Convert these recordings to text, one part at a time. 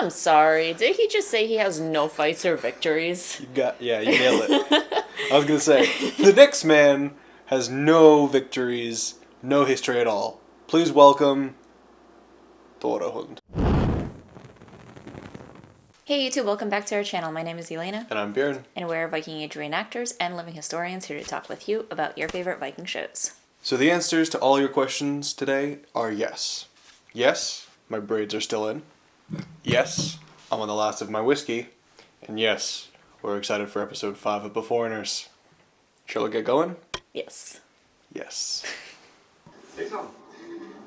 I'm sorry. Did he just say he has no fights or victories? You nailed it. I was gonna say, the next man has no victories, no history at all. Please welcome Hund. Hey YouTube, welcome back to our channel. My name is Elena. And I'm Bjorn. And we're Viking Age reenactors and living historians here to talk with you about your favorite Viking shows. So the answers to all your questions today are yes. Yes, my braids are still in. Yes, I'm on the last of my whiskey. And yes, we're excited for episode 5 of Beforeigners. Shall we get going? Yes. Yes.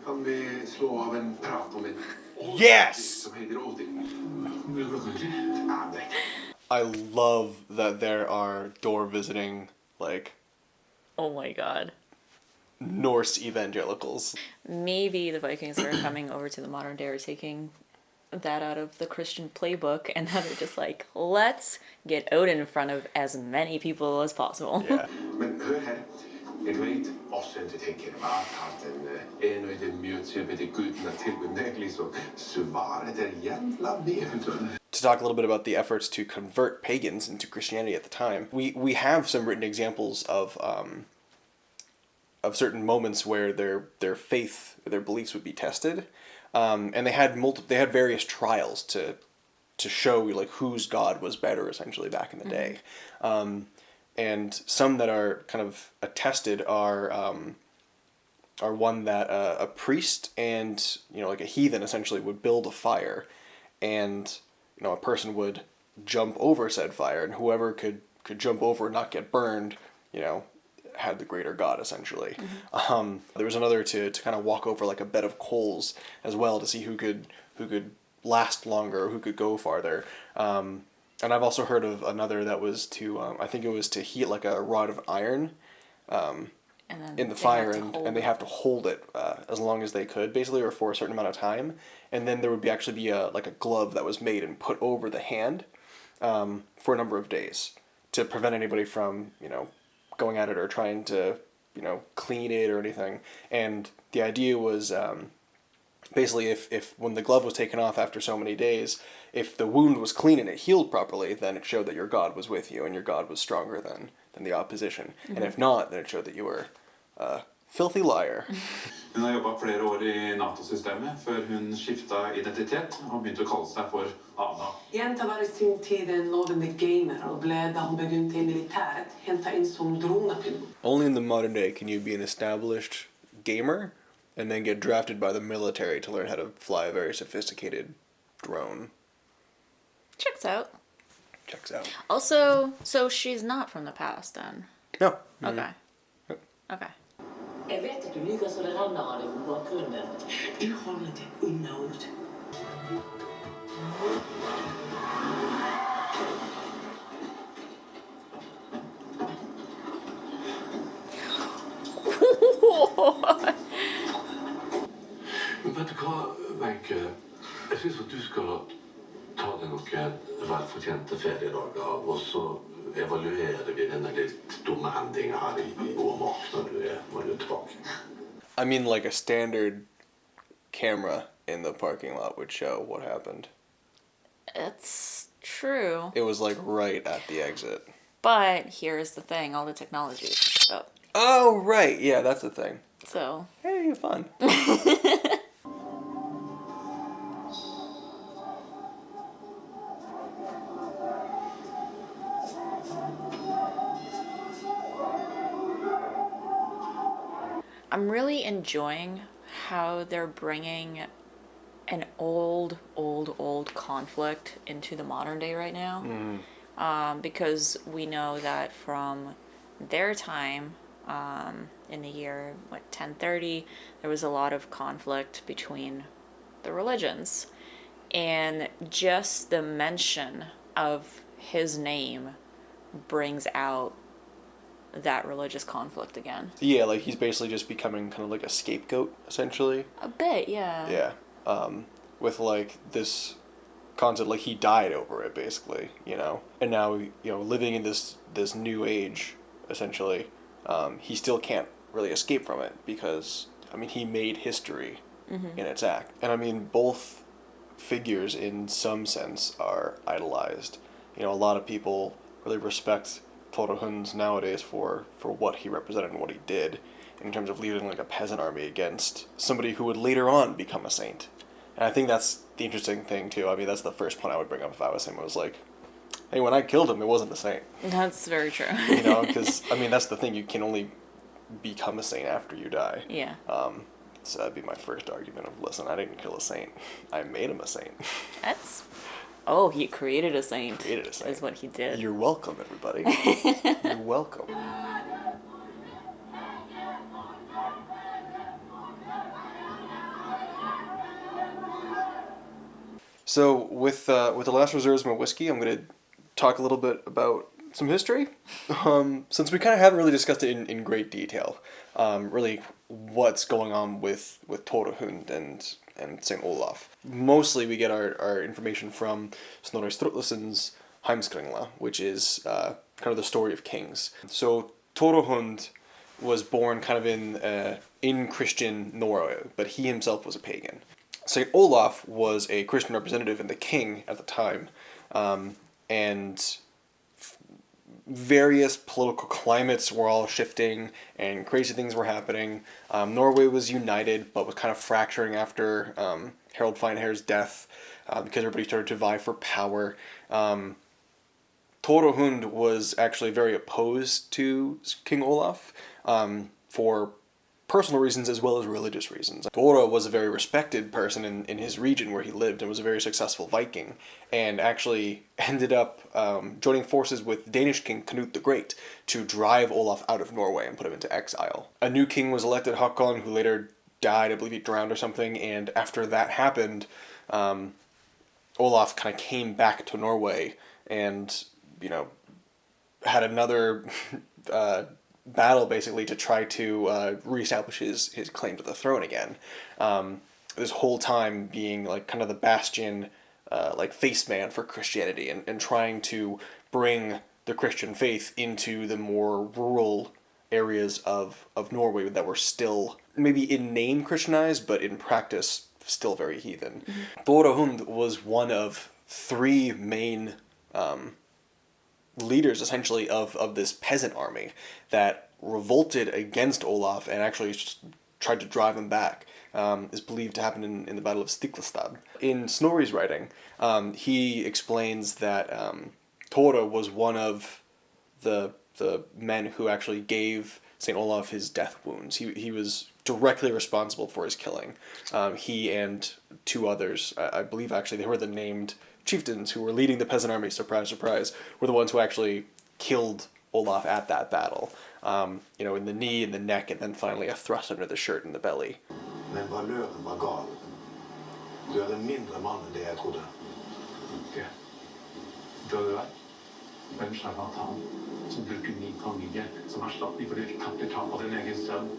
Kan vi slå av en prat om en Yes! som heter Oddities? I love that there are door visiting, like, Oh my god. Norse evangelicals. Maybe the Vikings are coming over to the modern day or taking that out of the Christian playbook, and now they're just like, let's get Odin in front of as many people as possible. Yeah. Men hör här, du vet ossen du tänker att en av de mjötsöpet är gudna tillbednäglig så Sjóvættir är jävla med. To talk a little bit about the efforts to convert pagans into Christianity at the time, we have some written examples of certain moments where their faith, their beliefs would be tested, and they had various trials to show like whose god was better essentially back in the day, and some that are kind of attested are one that a priest and like a heathen essentially would build a fire, and a person would jump over said fire, and whoever could jump over and not get burned, had the greater god essentially. Mm-hmm. There was another to kind of walk over like a bed of coals as well to see who could last longer, who could go farther. And I've also heard of another that was to I think it was to heat like a rod of iron in the fire, and they have to hold it as long as they could, basically, or for a certain amount of time. And then there would actually be a glove that was made and put over the hand for a number of days to prevent anybody from going at it or trying to clean it or anything. And the idea was basically if when the glove was taken off after so many days, if the wound was clean and it healed properly, then it showed that your god was with you and your god was stronger than the opposition. Mm-hmm. And if not, then it showed that you were a filthy liar. Hun har jobbet flere år I NATO-systemet før hun skiftet identitet og begynte å kalle seg for Anna. Jenta var I sin tid en lovende gamer og ble da hun begynte I militæret hentet inn som dronepilot. Only in the modern day can you be an established gamer and then get drafted by the military to learn how to fly a very sophisticated drone. Checks out. Checks out. Also, so she's not from the past then? No. Okay. Yep. Okay. Jag vet att du lyckas hålla randarna I bakgrunden. Du har inte underord. Men vet du hva, Wenche? Jeg synes at du skal ta deg noen velfortjente feriedager, og så evaluerer vi denne litt dumme endingen her I Åmak når du er tilbake. I mean, like a standard camera in the parking lot would show what happened. It's true. It was like right at the exit. But here's the thing, all the technology is f***ed up. Oh, right. Yeah, that's the thing. So. Hey, fun. I'm really enjoying how they're bringing an old conflict into the modern day right now. Mm-hmm. Because we know that from their time, in the year 1030, there was a lot of conflict between the religions, and just the mention of his name brings out that religious conflict again. Yeah, like he's basically just becoming kind of like a scapegoat, essentially. A bit, yeah. Yeah. With like this concept, like he died over it, basically, and now living in this new age, essentially, he still can't really escape from it because he made history in its act. And both figures in some sense are idolized. You know, a lot of people really respect Tore Hund nowadays for what he represented and what he did in terms of leading like a peasant army against somebody who would later on become a saint. And I think that's the interesting thing too. I mean, that's the first point I would bring up if I was him. I was like, hey, when I killed him, it wasn't a saint. That's very true. You know, because I mean, that's the thing. You can only become a saint after you die. Yeah. So that'd be my first argument of, listen, I didn't kill a saint. I made him a saint. That's... Oh, he created a saint. Created a saint. Is what he did. You're welcome, everybody. You're welcome. So with the last reserves of my whiskey, I'm going to talk a little bit about some history. Since we kind of haven't really discussed it in great detail, really what's going on with Tore Hund and St. Olaf. Mostly we get our information from Snorri Sturluson's Heimskringla, which is kind of the story of kings. So Tore Hund was born kind of in Christian Norway, but he himself was a pagan. St. Olaf was a Christian representative and the king at the time, and various political climates were all shifting and crazy things were happening. Norway was united but was kind of fracturing after Harald Finehair's death because everybody started to vie for power. Tore Hund was actually very opposed to King Olaf for personal reasons as well as religious reasons. Tore was a very respected person in his region where he lived and was a very successful Viking, and actually ended up joining forces with Danish King Canute the Great to drive Olaf out of Norway and put him into exile. A new king was elected, Håkon, who later died, I believe he drowned or something, and after that happened, Olaf kind of came back to Norway and, you know, had another battle basically to try to reestablish his claim to the throne again. This whole time being like kind of the bastion, like face man for Christianity and trying to bring the Christian faith into the more rural areas of Norway that were still maybe in name Christianized, but in practice still very heathen. Mm-hmm. Tore Hund was one of three main leaders essentially of this peasant army that revolted against Olaf and actually tried to drive him back. Is believed to happen in the Battle of Stiklestad. In Snorri's writing, he explains that Tore was one of the men who actually gave St. Olaf his death wounds. He was directly responsible for his killing. He and two others, I believe actually they were the named chieftains who were leading the peasant army, surprise, surprise, were the ones who actually killed Olaf at that battle. You know, in the knee, in the neck, and then finally a thrust under the shirt in the belly. Men valören var galen. Du är en mindre man än det jag trodde. Det du er. En charlatan som bruker min familie som erstatning for ditt tapte tap av din egen sønn.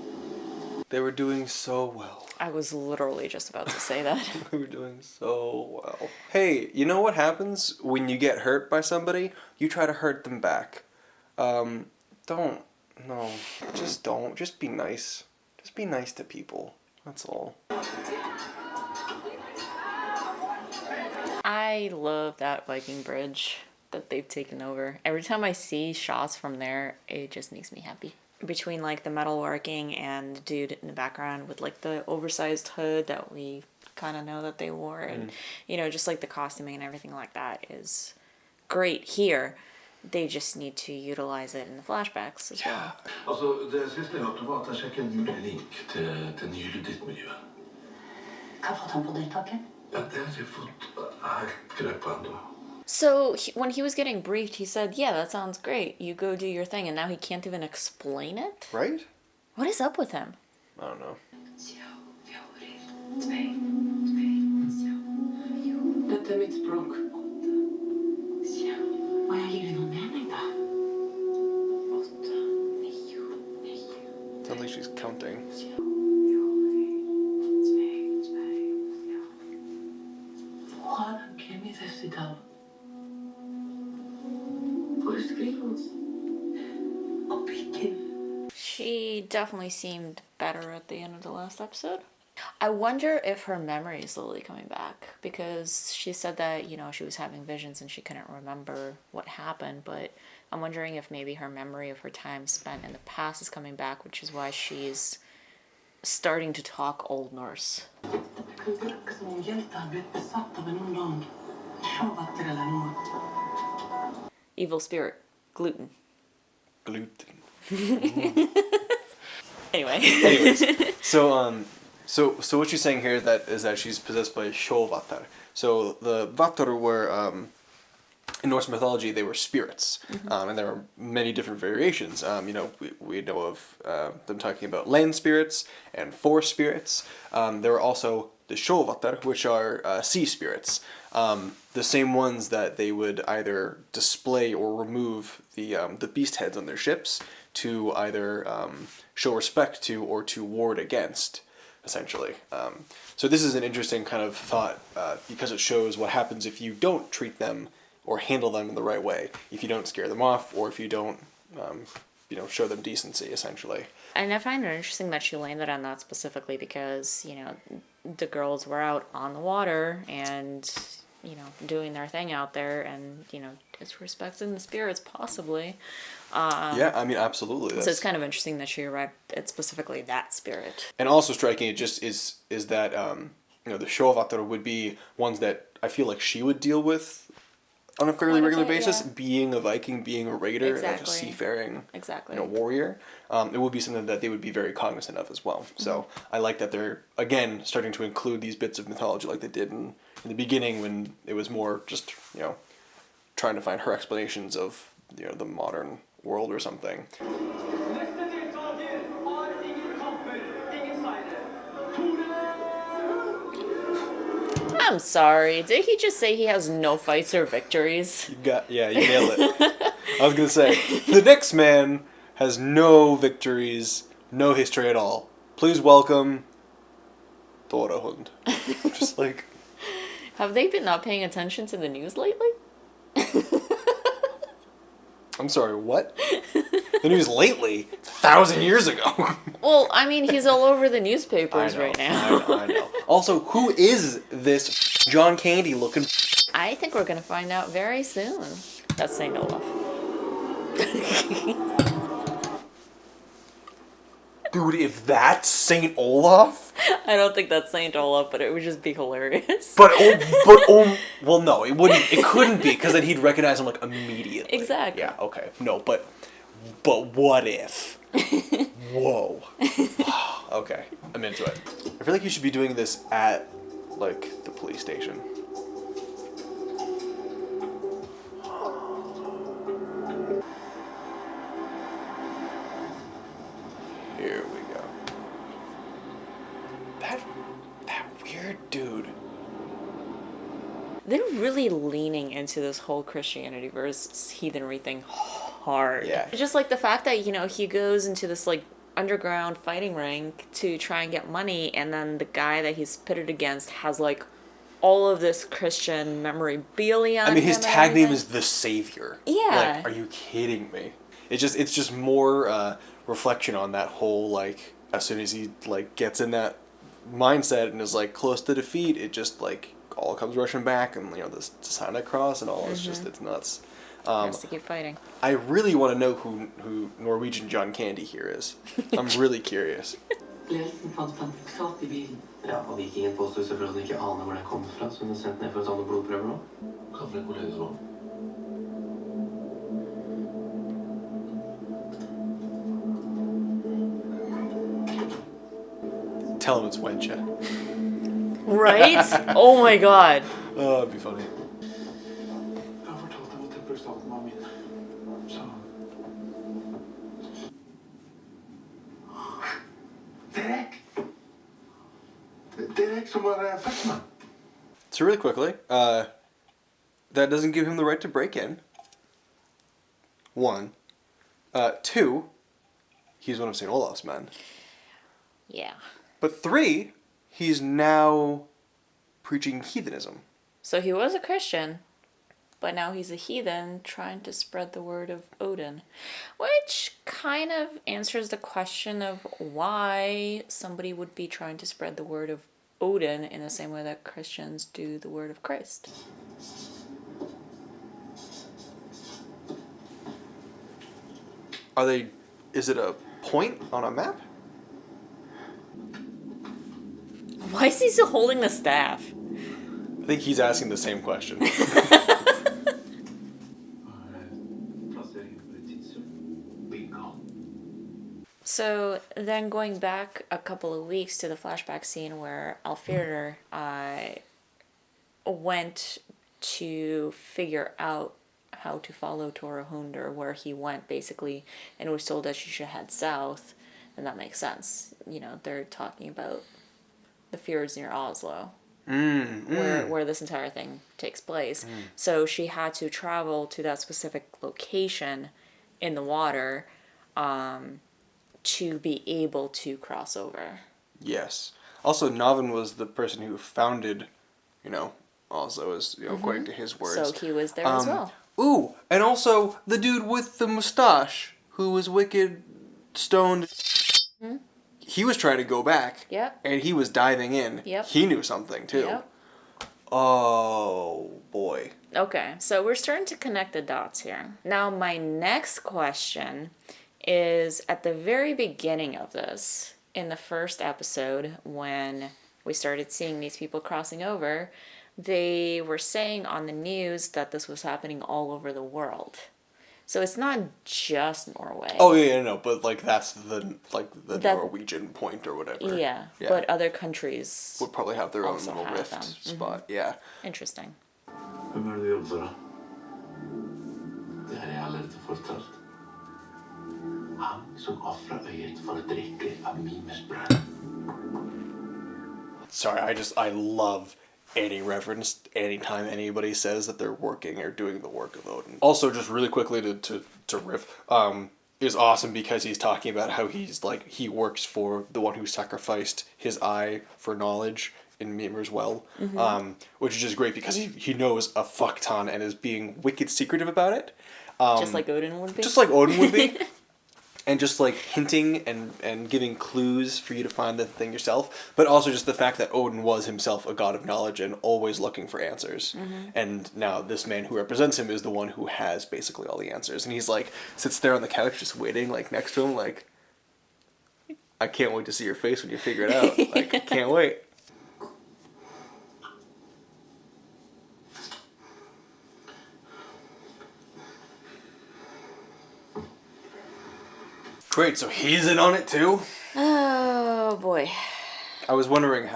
They were doing so well. I was literally just about to say that. They were doing so well. Hey, you know what happens when you get hurt by somebody? You try to hurt them back. Don't. No. Just don't. Just be nice. Just be nice to people. That's all. I love that Viking bridge that they've taken over. Every time I see shots from there, it just makes me happy. Between like the metalworking and the dude in the background with like the oversized hood that we kind of know that they wore, and you know, just like the costuming and everything like that is great here. They just need to utilize it in the flashbacks as well. Alltså, det sista jag hörde var att han checkade en mulig link till en juridiskt miljö. Hva fått han på det taket? Ja, det hade jag fått grepp på ändå. So when he was getting briefed, he said, yeah, that sounds great. You go do your thing. And now he can't even explain it? Right? What is up with him? I don't know. Dette är mitt språk. Og jeg gir deg noen mening da. Sounds like she's counting. She definitely seemed better at the end of the last episode. I wonder if her memory is slowly coming back, because she said that, she was having visions and she couldn't remember what happened, but I'm wondering if maybe her memory of her time spent in the past is coming back, which is why she's starting to talk Old Norse. Evil spirit. Gluten. Gluten. Anyways, so what she's saying here is that she's possessed by Sjóvættir. So the Vattar were in Norse mythology, they were spirits, and there are many different variations. We know of them talking about land spirits and forest spirits. There are also the Sjóvættir, which are sea spirits. The same ones that they would either display or remove the beast heads on their ships to either show respect to or to ward against, essentially. So this is an interesting kind of thought because it shows what happens if you don't treat them or handle them in the right way, if you don't scare them off or if you don't show them decency, essentially. And I find it interesting that she landed on that specifically because, the girls were out on the water and, doing their thing out there and, disrespecting the spirits, possibly. Yeah, I mean, absolutely. So it's kind of interesting that she arrived at specifically that spirit. And also striking, it just is that, the Sjóvættir would be ones that I feel like she would deal with on a fairly regular basis, yeah. Being a Viking, being a raider, like a Exactly. seafaring Exactly. warrior, it would be something that they would be very cognizant of as well. So I like that they're, again, starting to include these bits of mythology like they did in the beginning when it was more just, trying to find her explanations of, the modern world or something. I'm sorry, did he just say he has no fights or victories? You nailed it. I was gonna say, the next man has no victories, no history at all. Please welcome Hund. Just like... Have they been not paying attention to the news lately? I'm sorry, what? The news lately? 1,000 years ago. Well, I mean, he's all over the newspapers right now. I know. Also, who is this John Candy looking? I think we're gonna find out very soon. That's Saint Olaf. Dude, if that's Saint Olaf? I don't think that's Saint Olaf, but it would just be hilarious. Well, no, it wouldn't. It couldn't be, because then he'd recognize him like immediately. Exactly. Yeah. Okay. No, but what if? Whoa. Okay, I'm into it. I feel like you should be doing this at like the police station. Here we go. That weird dude. They're really leaning into this whole Christianity versus heathenry thing hard. Yeah. Just like the fact that, he goes into this like underground fighting ring to try and get money, and then the guy that he's pitted against has like all of this Christian memorabilia on I mean, his him tag and name everything. is the Savior. Yeah. Like, are you kidding me? It's just more reflection on that whole, like, as soon as he like gets in that mindset and is like close to defeat, it just like all comes rushing back, and the sign of cross and all. It's nuts. Has to keep fighting. I really want to know who Norwegian John Candy here is. I'm really curious. Ledelsen fant plastikksaft i bilen. Ja, og Vikingen påstår selvfølgelig at han ikke aner hvor den kommer fra, så hun er sendt ned for å ta noen blodprøver nå. Hva for en kollega nå? Tell him it's Wencha. Right? Oh my god. Oh, it'd be funny. Jeg har fortalt dem at tempelstaten var min. Så... Derek som var født med. So really quickly, that doesn't give him the right to break in. 1. 2, he's one of St. Olaf's men. Yeah. But 3, he's now preaching heathenism. So he was a Christian. but now he's a heathen trying to spread the word of Odin. Which kind of answers the question of why somebody would be trying to spread the word of Odin in the same way that Christians do the word of Christ. Is it a point on a map? Why is he still holding the staff? I think he's asking the same question. So then going back a couple of weeks to the flashback scene where Alfheimr went to figure out how to follow Hund, or where he went basically, and was told that she should head south, and that makes sense. You know, they're talking about the fjords near Oslo, where this entire thing takes place. So she had to travel to that specific location in the water to be able to cross over. Yes. Also, Navin was the person who founded, Oslo, according to his words. So he was there as well. Ooh, and also the dude with the mustache who was wicked, stoned. He was trying to go back. Yep. And he was diving in. Yep. He knew something too. Yep. Oh boy. Okay, so we're starting to connect the dots here. Now my next question is at the very beginning of this, in the first episode, when we started seeing these people crossing over, they were saying on the news that this was happening all over the world. So it's not just Norway. Oh yeah, no, but that's the Norwegian point or whatever. Yeah, but other countries would probably have their own also little have rift them. spot. Yeah. Interesting. Hvem er det du jobber for, da? Det har jeg allerede fortalt. Han som offrer øyet for å drikke av Mimes brød. Sorry, I love any reference anytime anybody says that they're working or doing the work of Odin. Also, just really quickly to riff, is awesome because he's talking about how he works for the one who sacrificed his eye for knowledge in Mimir's well, which is just great because he knows a fuck ton and is being wicked secretive about it. Just like Odin would be? Just like Odin would be. And just hinting and giving clues for you to find the thing yourself. But also just the fact that Odin was himself a god of knowledge and always looking for answers. And now this man who represents him is the one who has basically all the answers. And he's sits there on the couch just waiting next to him I can't wait to see your face when you figure it out. I can't wait. Great, so he's in on it too? Oh boy. I was wondering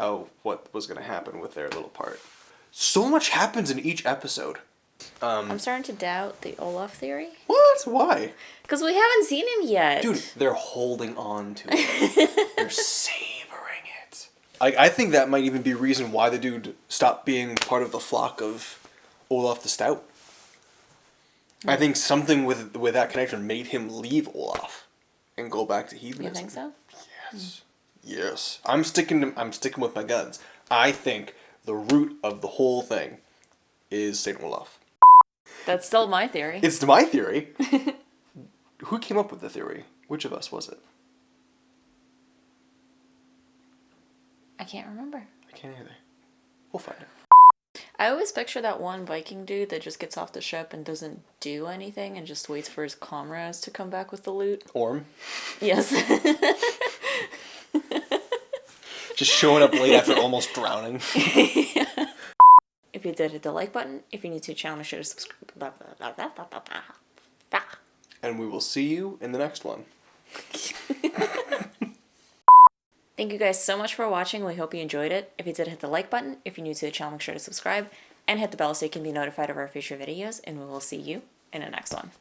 what was going to happen with their little part. So much happens in each episode. I'm starting to doubt the Olaf theory. What? Why? Because we haven't seen him yet. Dude, they're holding on to it. They're savoring it. I think that might even be a reason why the dude stopped being part of the flock of Olaf the Stout. I think something with that connection made him leave Olaf and go back to heathenism. You think so? Yes. Yes. I'm sticking with my guns. I think the root of the whole thing is Saint Olaf. That's still my theory. It's my theory. Who came up with the theory? Which of us was it? I can't remember. I can't either. We'll find out. I always picture that one Viking dude that just gets off the ship and doesn't do anything and just waits for his comrades to come back with the loot. Orm. Yes. Just showing up late after almost drowning. Yeah. If you did, hit the like button. If you're new to the channel, share, subscribe. And we will see you in the next one. Thank you guys so much for watching. We hope you enjoyed it. If you did, hit the like button. If you're new to the channel, make sure to subscribe. And hit the bell so you can be notified of our future videos. And we will see you in the next one.